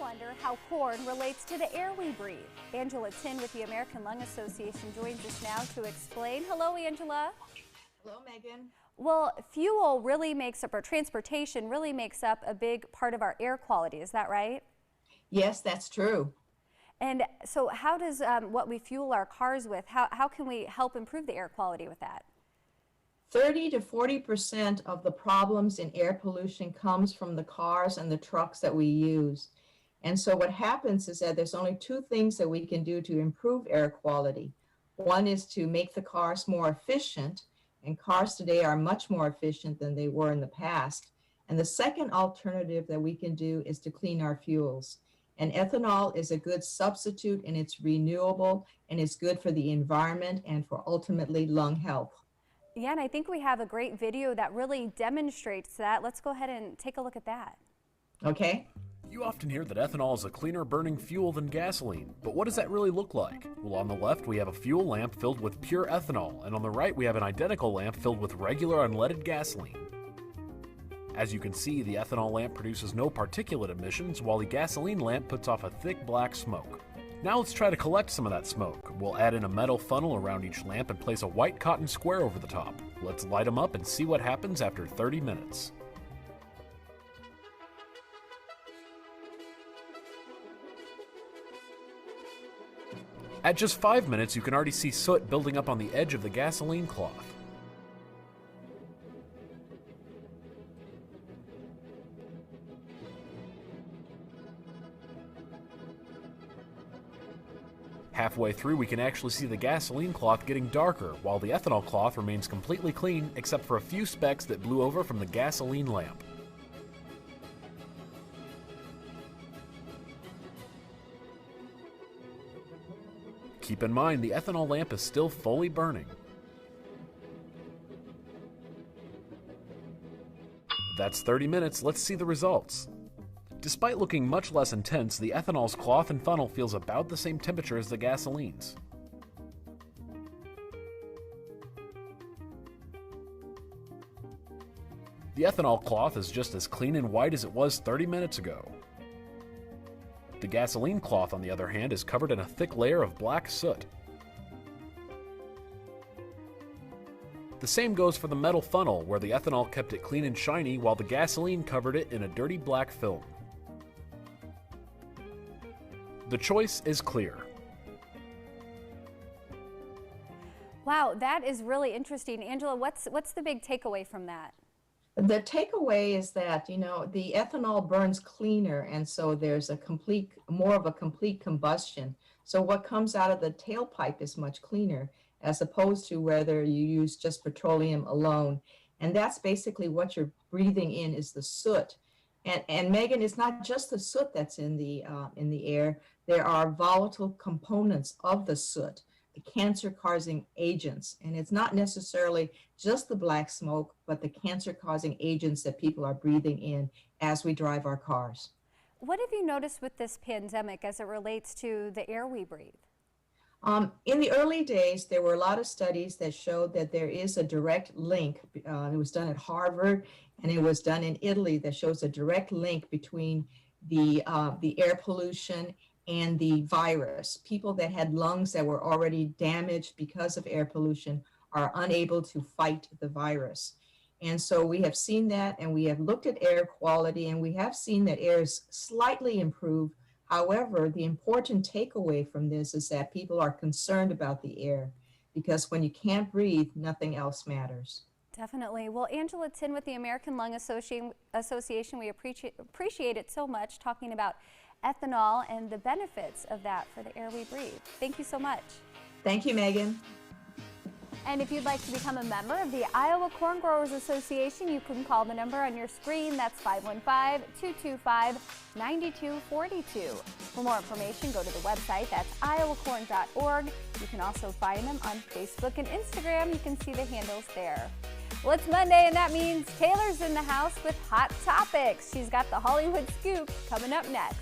wonder how corn relates to the air we breathe. Angela Tin with the American Lung Association joins us now to explain. Hello, Angela. Hello, Megan. Well, fuel really makes up, or transportation really makes up a big part of our air quality. Is that right? Yes, that's true. And so how does what we fuel our cars with, how can we help improve the air quality with that? 30 to 40% of the problems in air pollution comes from the cars and the trucks that we use. And so what happens is that there's only two things that we can do to improve air quality. One is to make the cars more efficient, and cars today are much more efficient than they were in the past. And the second alternative that we can do is to clean our fuels. And ethanol is a good substitute, and it's renewable, and it's good for the environment and for ultimately lung health. Yeah, and I think we have a great video that really demonstrates that. Let's go ahead and take a look at that. Okay. You often hear that ethanol is a cleaner burning fuel than gasoline, but what does that really look like? Well, on the left we have a fuel lamp filled with pure ethanol, and on the right we have an identical lamp filled with regular unleaded gasoline. As you can see, the ethanol lamp produces no particulate emissions, while the gasoline lamp puts off a thick black smoke. Now let's try to collect some of that smoke. We'll add in a metal funnel around each lamp and place a white cotton square over the top. Let's light them up and see what happens after 30 minutes. At just 5 minutes, you can already see soot building up on the edge of the gasoline cloth. Halfway through, we can actually see the gasoline cloth getting darker, while the ethanol cloth remains completely clean except for a few specks that blew over from the gasoline lamp. Keep in mind, the ethanol lamp is still fully burning. That's 30 minutes. Let's see the results. Despite looking much less intense, the ethanol's cloth and funnel feels about the same temperature as the gasoline's. The ethanol cloth is just as clean and white as it was 30 minutes ago. The gasoline cloth, on the other hand, is covered in a thick layer of black soot. The same goes for the metal funnel, where the ethanol kept it clean and shiny while the gasoline covered it in a dirty black film. The choice is clear. Wow, that is really interesting. Angela, what's the big takeaway from that? The takeaway is that, the ethanol burns cleaner, and so there's more of a complete combustion. So what comes out of the tailpipe is much cleaner, as opposed to whether you use just petroleum alone. And that's basically what you're breathing in, is the soot. And Megan, it's not just the soot that's in the air. There are volatile components of the soot, the cancer-causing agents. And it's not necessarily just the black smoke, but the cancer-causing agents that people are breathing in as we drive our cars. What have you noticed with this pandemic as it relates to the air we breathe? In the early days, there were a lot of studies that showed that there is a direct link. It was done at Harvard, and it was done in Italy, that shows a direct link between the air pollution and the virus. People that had lungs that were already damaged because of air pollution are unable to fight the virus. And so we have seen that, and we have looked at air quality, and we have seen that air is slightly improved. However, the important takeaway from this is that people are concerned about the air, because when you can't breathe, nothing else matters. Definitely. Well, Angela Tin with the American Lung Association, we appreciate it so much, talking about ethanol and the benefits of that for the air we breathe. Thank you so much. Thank you, Megan. And if you'd like to become a member of the Iowa Corn Growers Association, you can call the number on your screen. That's 515-225-9242. For more information, go to the website. That's iowacorn.org. You can also find them on Facebook and Instagram. You can see the handles there. Well, it's Monday, and that means Taylor's in the house with Hot Topics. She's got the Hollywood scoop coming up next.